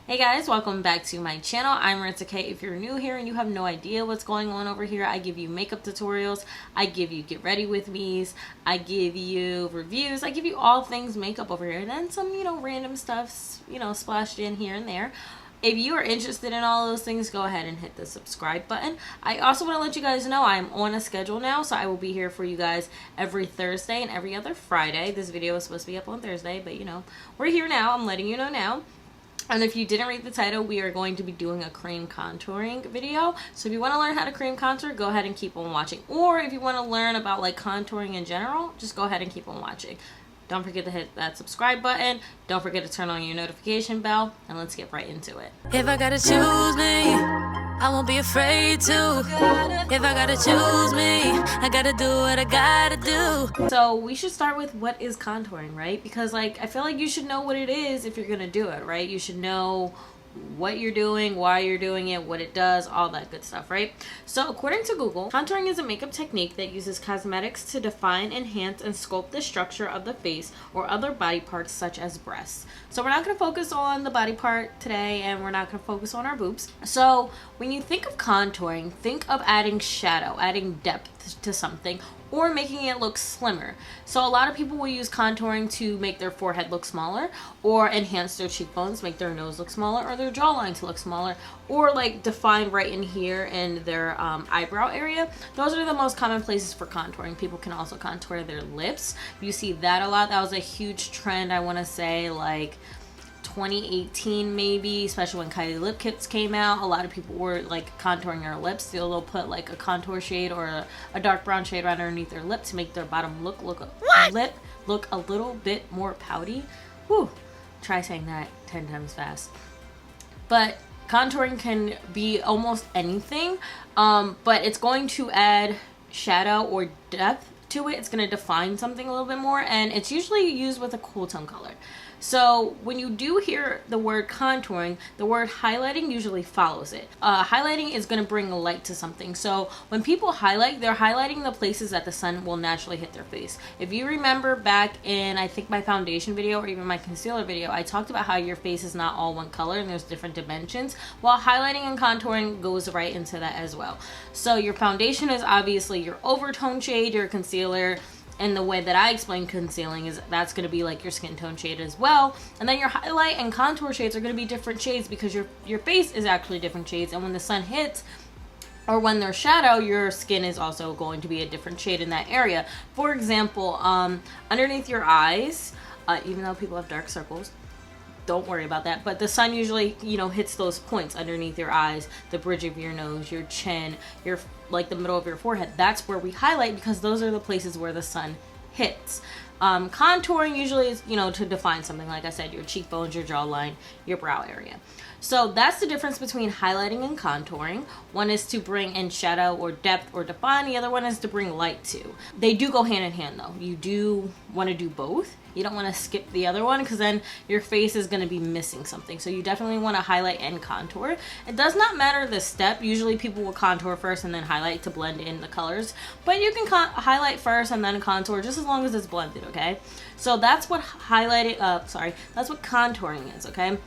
Hey guys, welcome back to my channel. I'm Maritzah. If you're new here and you have no idea what's going on over here, I give you makeup tutorials, I give you get ready with me's, I give you reviews, I give you all things makeup over here, and then some, random stuff, splashed in here and there. If you are interested in all those things, go ahead and hit the subscribe button. I also want to let you guys know I'm on a schedule now, so I will be here for you guys every Thursday and every other Friday. This video is supposed to be up on Thursday, but we're here now. I'm letting you know now. And if you didn't read the title, we are going to be doing a cream contouring video. So if you want to learn how to cream contour, go ahead and keep on watching. Or if you want to learn about contouring in general, just go ahead and keep on watching. Don't forget to hit that subscribe button. Don't forget to turn on your notification bell. And let's get right into it. If I gotta choose me, I won't be afraid to. If I gotta choose me, I gotta do what I gotta do. So we should start with what is contouring, right? Because I feel like you should know what it is if you're gonna do it, right? You should know what you're doing, why you're doing it, what it does, all that good stuff, right? So according to Google, contouring is a makeup technique that uses cosmetics to define, enhance, and sculpt the structure of the face or other body parts such as breasts. So we're not going to focus on the body part today, and we're not going to focus on our boobs. So when you think of contouring, think of adding shadow, adding depth to something, or making it look slimmer. So a lot of people will use contouring to make their forehead look smaller, or enhance their cheekbones, make their nose look smaller, or their jawline to look smaller, or define right in here in their eyebrow area. Those are the most common places for contouring. People can also contour their lips. You see that a lot. That was a huge trend, I want to say 2018 maybe, especially when Kylie lip kits came out. A lot of people were contouring their lips. They'll put a contour shade or a dark brown shade right underneath their lip to make their bottom lip look a little bit more pouty. Whew, try saying that 10 times fast. But contouring can be almost anything, but it's going to add shadow or depth to it. It's going to define something a little bit more, and it's usually used with a cool tone color. So when you do hear the word contouring, the word highlighting usually follows it. Highlighting is going to bring light to something. So when people highlight, they're highlighting the places that the sun will naturally hit their face. If you remember back in, I think, my foundation video or even my concealer video, I talked about how your face is not all one color and there's different dimensions. Well, highlighting and contouring goes right into that as well. So your foundation is obviously your overtone shade, your concealer, and the way that I explain concealing is that's going to be your skin tone shade as well. And then your highlight and contour shades are going to be different shades because your face is actually different shades. And when the sun hits or when there's shadow, your skin is also going to be a different shade in that area. For example, underneath your eyes, even though people have dark circles, don't worry about that, but the sun usually hits those points underneath your eyes, the bridge of your nose, your chin, your the middle of your forehead. That's where we highlight because those are the places where the sun hits. Contouring usually is to define something, like I said, your cheekbones, your jawline, your brow area. So that's the difference between highlighting and contouring. One is to bring in shadow or depth or define. The other one is to bring light to. They do go hand in hand though. You do want to do both. You don't want to skip the other one because then your face is going to be missing something. So you definitely want to highlight and contour. It does not matter the step. Usually people will contour first and then highlight to blend in the colors. But you can highlight first and then contour just as long as it's blended, okay? So that's what that's what contouring is, okay?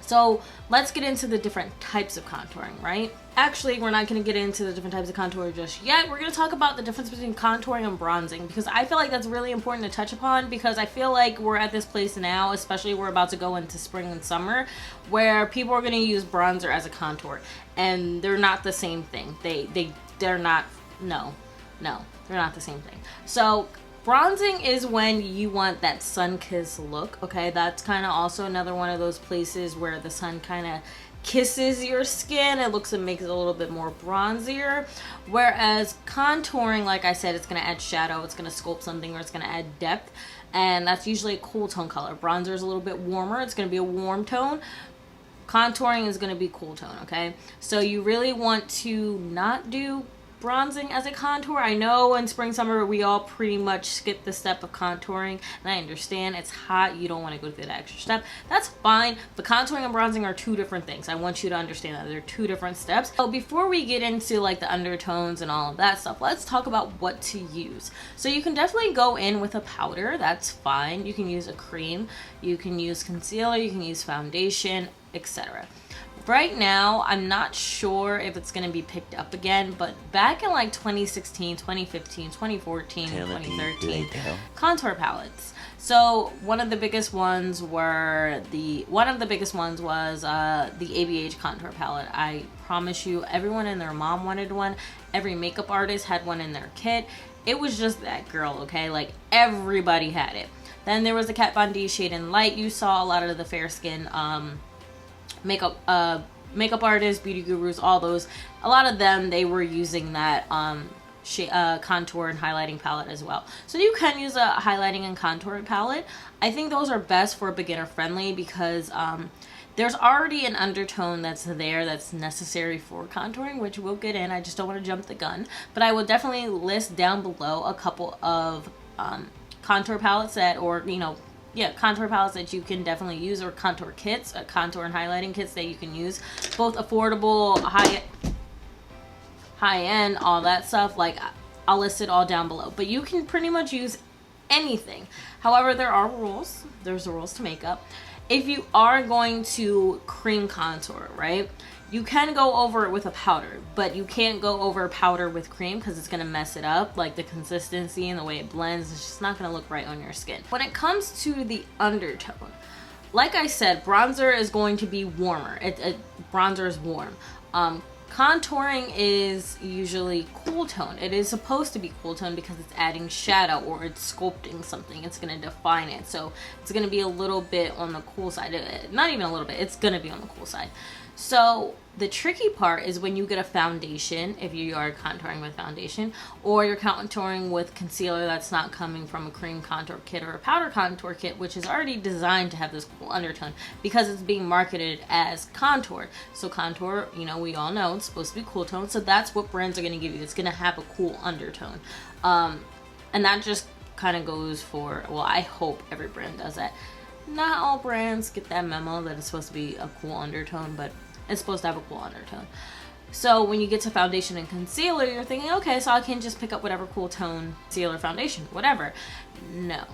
So let's get into the different types of contouring, right? Actually, we're not going to get into the different types of contour just yet. We're going to talk about the difference between contouring and bronzing because I feel like that's really important to touch upon because I feel like we're at this place now, especially we're about to go into spring and summer, where people are going to use bronzer as a contour, and they're not the same thing. They're not the same thing. So bronzing is when you want that sun-kissed look, okay? That's kind of also another one of those places where the sun kind of kisses your skin. It makes it a little bit more bronzier. Whereas contouring, like I said, it's going to add shadow, it's going to sculpt something, or it's going to add depth. And that's usually a cool tone color. Bronzer is a little bit warmer. It's going to be a warm tone. Contouring is going to be cool tone, okay? So you really want to not do bronzing as a contour. I know in spring summer we all pretty much skip the step of contouring, and I understand it's hot, you don't want to go through that extra step. That's fine, but contouring and bronzing are two different things. I want you to understand that they're two different steps. So before we get into the undertones and all of that stuff, let's talk about what to use. So you can definitely go in with a powder, that's fine. You can use a cream, you can use concealer, you can use foundation. etc. Right now, I'm not sure if it's going to be picked up again, but back in like 2016, 2015, 2014, 2013, contour palettes. So one of the biggest ones was the ABH contour palette. I promise you, everyone and their mom wanted one. Every makeup artist had one in their kit. It was just that girl, okay? Like everybody had it. Then there was the Kat Von D Shade and Light. You saw a lot of the fair skin makeup artists, beauty gurus, all those. A lot of them, they were using that contour and highlighting palette as well. So you can use a highlighting and contour palette. I think those are best for beginner friendly because there's already an undertone that's there that's necessary for contouring, which we'll get in. I just don't want to jump the gun, but I will definitely list down below a couple of contour palettes contour palettes that you can definitely use, or contour kits, contour and highlighting kits that you can use, both affordable, high end, all that stuff. Like, I'll list it all down below, but you can pretty much use anything. However, there are rules. There's rules to makeup. If you are going to cream contour, right, you can go over it with a powder, but you can't go over powder with cream because it's going to mess it up. Like the consistency and the way it blends, it's just not going to look right on your skin. When it comes to the undertone, like I said, bronzer is going to be warmer. Bronzer is warm. Contouring is usually cool tone. It is supposed to be cool tone because it's adding shadow or it's sculpting something. It's going to define it. So it's going to be a little bit on the cool side. Not even a little bit. It's going to be on the cool side. So the tricky part is when you get a foundation, if you are contouring with foundation, or you're contouring with concealer that's not coming from a cream contour kit or a powder contour kit, which is already designed to have this cool undertone because it's being marketed as contour. So contour, we all know it's supposed to be cool tone. So that's what brands are going to give you. It's going to have a cool undertone. And that just kind of goes for, well, I hope every brand does that. Not all brands get that memo that it's supposed to be a cool undertone, but it's supposed to have a cool undertone. So when you get to foundation and concealer, you're thinking, okay, so I can just pick up whatever cool tone concealer, foundation, whatever. No.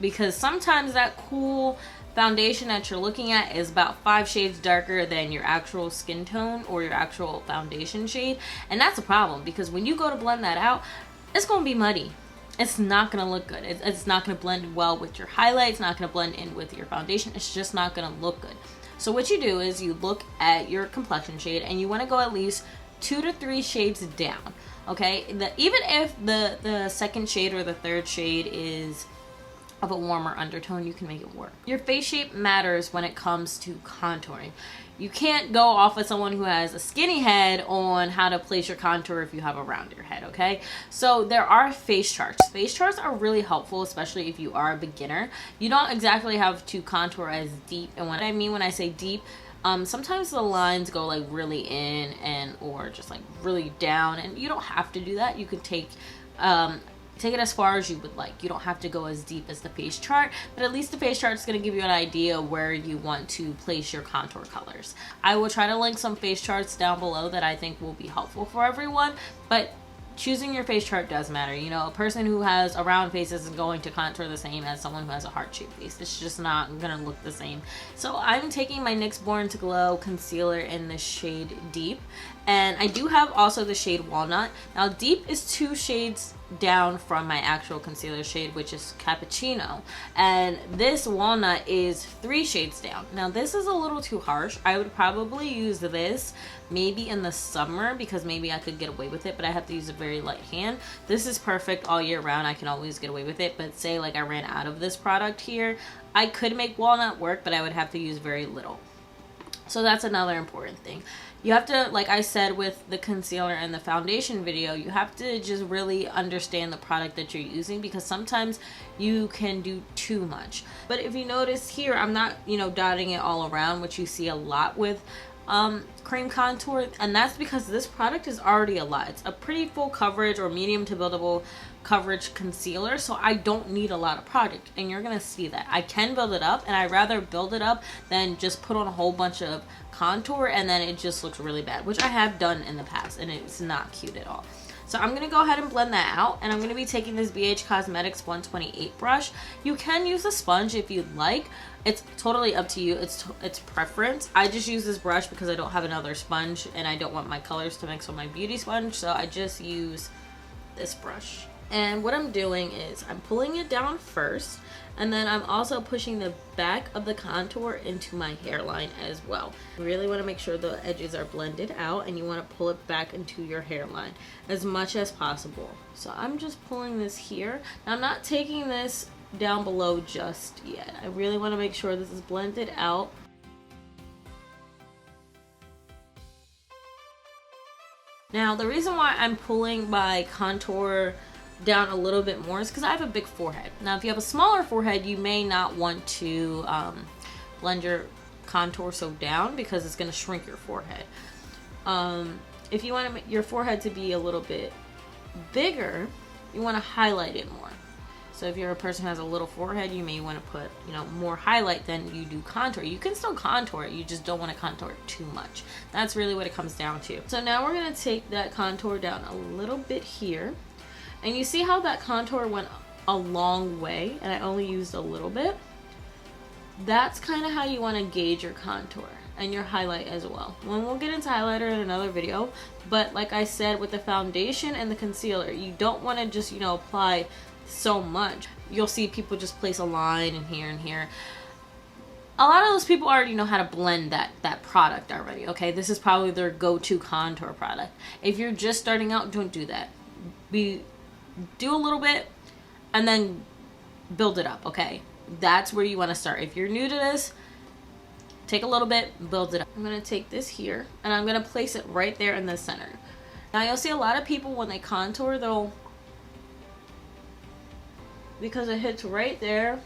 Because sometimes that cool foundation that you're looking at is about 5 shades darker than your actual skin tone or your actual foundation shade. And that's a problem because when you go to blend that out, it's going to be muddy. It's not going to look good. It's not going to blend well with your highlight. It's not going to blend in with your foundation. It's just not going to look good. So what you do is you look at your complexion shade and you want to go at least 2 to 3 shades down. Okay? Even if the second shade or the third shade is of a warmer undertone, you can make it work. Your face shape matters when it comes to contouring. You can't go off of someone who has a skinny head on how to place your contour if you have a rounder head, okay? So there are face charts. Face charts are really helpful, especially if you are a beginner. You don't exactly have to contour as deep. And what I mean when I say deep, sometimes the lines go like really in or just like really down, and you don't have to do that. You can take it as far as you would like. You don't have to go as deep as the face chart, but at least the face chart is going to give you an idea where you want to place your contour colors. I will try to link some face charts down below that I think will be helpful for everyone, but choosing your face chart does matter. A person who has a round face isn't going to contour the same as someone who has a heart-shaped face. It's just not going to look the same. So I'm taking my NYX Born to Glow concealer in the shade Deep, and I do have also the shade Walnut. Now Deep is 2 shades down from my actual concealer shade, which is Cappuccino, and this Walnut is 3 shades down. Now this is a little too harsh. I would probably use this maybe in the summer because maybe I could get away with it, but I have to use a very light hand. This is perfect all year round. I can always get away with it, but say like I ran out of this product here, I could make Walnut work, but I would have to use very little. So that's another important thing. You have to, like I said with the concealer and the foundation video, you have to just really understand the product that you're using because sometimes you can do too much. But if you notice here, I'm not, dotting it all around, which you see a lot with cream contour, and that's because this product is already a lot. It's a pretty full coverage or medium to buildable coverage concealer, so I don't need a lot of product, and you're gonna see that. I can build it up, and I'd rather build it up than just put on a whole bunch of contour and then it just looks really bad, which I have done in the past, and it's not cute at all. So I'm going to go ahead and blend that out, and I'm going to be taking this BH Cosmetics 128 brush. You can use a sponge if you'd like. It's totally up to you. It's preference. I just use this brush because I don't have another sponge and I don't want my colors to mix with my beauty sponge, so I just use this brush. And what I'm doing is I'm pulling it down first, and then I'm also pushing the back of the contour into my hairline as well. You really want to make sure the edges are blended out, and you want to pull it back into your hairline as much as possible. So I'm just pulling this here. Now I'm not taking this down below just yet. I really want to make sure this is blended out. Now the reason why I'm pulling my contour down a little bit more is because I have a big forehead. Now if you have a smaller forehead, you may not want to blend your contour so down because it's going to shrink your forehead. If you want your forehead to be a little bit bigger, you want to highlight it more. So if you're a person who has a little forehead, you may want to put, you know, more highlight than you do contour. You can still contour it, you just don't want to contour it too much. That's really what it comes down to. So now we're going to take that contour down a little bit here. And you see how that contour went a long way and I only used a little bit? That's kind of how you want to gauge your contour and your highlight as well. We'll get into highlighter in another video, but like I said, with the foundation and the concealer, you don't want to just, you know, apply so much. You'll see people just place a line in here and here. A lot of those people already know how to blend that product already, okay? This is probably their go-to contour product. If you're just starting out, don't do that. Do a little bit and then build it up, okay? That's where you want to start. If you're new to this, take a little bit, build it up. I'm going to take this here and I'm going to place it right there in the center. Now you'll see a lot of people when they contour, they'll, because it hits right there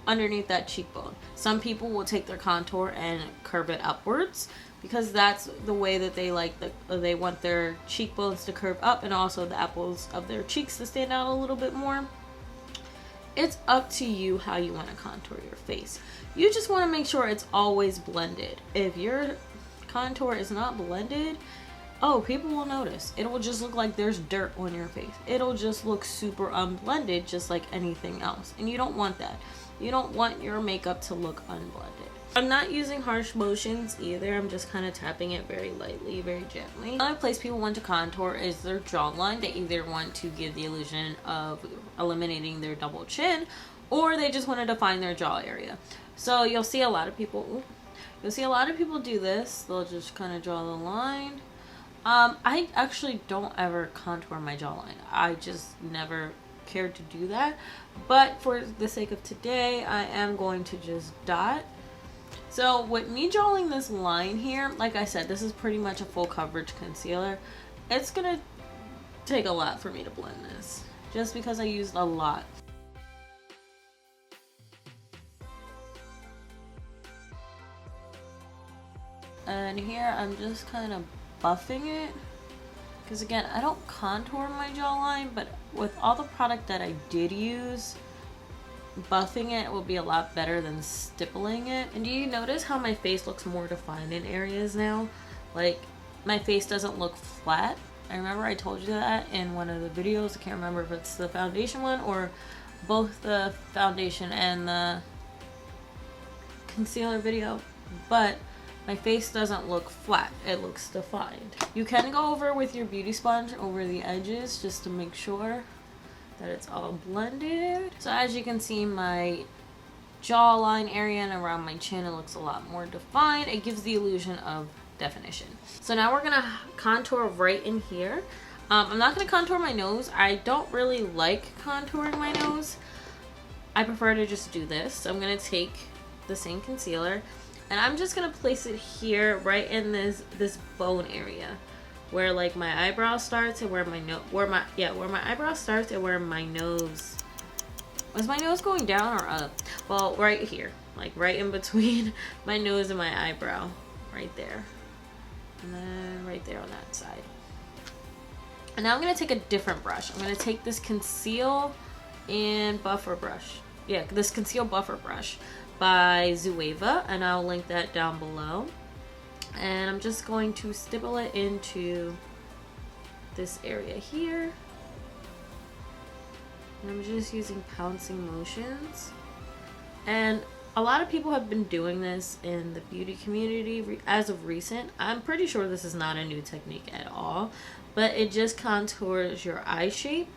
underneath that cheekbone. Some people will take their contour and curve it upwards because that's the way that they like they want their cheekbones to curve up and also the apples of their cheeks to stand out a little bit more. It's up to you how you want to contour your face. You just want to make sure it's always blended. If your contour is not blended, oh, people will notice. It will just look like there's dirt on your face. It'll just look super unblended, just like anything else. And you don't want that. You don't want your makeup to look unblended. I'm not using harsh motions either. I'm just kind of tapping it very lightly, very gently. Another place people want to contour is their jawline. They either want to give the illusion of eliminating their double chin, or they just want to define their jaw area. So you'll see a lot of people, do this. They'll just kind of draw the line. I actually don't ever contour my jawline. I just never cared to do that. But for the sake of today, I am going to just dot. So with me drawing this line here, like I said, this is pretty much a full coverage concealer. It's gonna take a lot for me to blend this, just because I used a lot. And here I'm just kind of buffing it, because again, I don't contour my jawline, but with all the product that I did use, buffing it will be a lot better than stippling it. And do you notice how my face looks more defined in areas now? Like, my face doesn't look flat. I remember I told you that in one of the videos. I can't remember if it's the foundation one or both the foundation and the concealer video, but my face doesn't look flat. It looks defined. You can go over with your beauty sponge over the edges just to make sure that it's all blended. So as you can see, my jawline area and around my chin, it looks a lot more defined. It gives the illusion of definition. So now we're gonna contour right in here. I'm not gonna contour my nose. I don't really like contouring my nose. I prefer to just do this. So I'm gonna take the same concealer and I'm just gonna place it here, right in this bone area, where like my eyebrow starts and where my eyebrow starts and where my nose. Was my nose going down or up? Well, right here, like right in between my nose and my eyebrow, right there, and then right there on that side. And now I'm gonna take a different brush. I'm gonna take this conceal and buffer brush. Yeah, this conceal buffer brush by Zoeva, and I'll link that down below. And I'm just going to stipple it into this area here. And I'm just using pouncing motions. And a lot of people have been doing this in the beauty community as of recent. I'm pretty sure this is not a new technique at all, but it just contours your eye shape,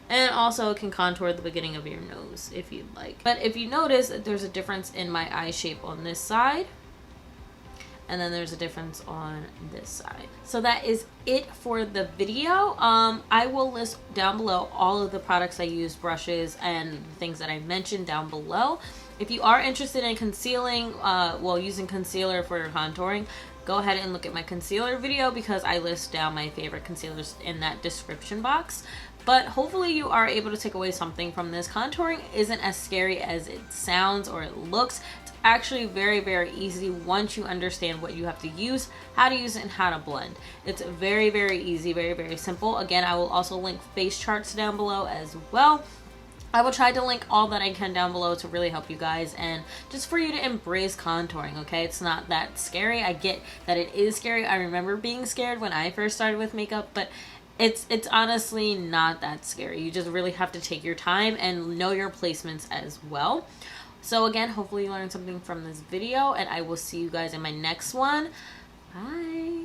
and also it can contour the beginning of your nose if you'd like. But if you notice that there's a difference in my eye shape on this side, and then there's a difference on this side. So that is it for the video. I will list down below all of the products I use, brushes, and the things that I mentioned down below. If you are interested in concealing, using concealer for your contouring, go ahead and look at my concealer video because I list down my favorite concealers in that description box. But hopefully you are able to take away something from this. Contouring isn't as scary as it sounds or it looks. It's actually very, very easy once you understand what you have to use, how to use it, and how to blend. It's very, very easy, very, very simple. Again, I will also link face charts down below as well. I will try to link all that I can down below to really help you guys and just for you to embrace contouring, okay? It's not that scary. I get that it is scary. I remember being scared when I first started with makeup, but it's honestly not that scary. You just really have to take your time and know your placements as well. So again, hopefully you learned something from this video, and I will see you guys in my next one. Bye.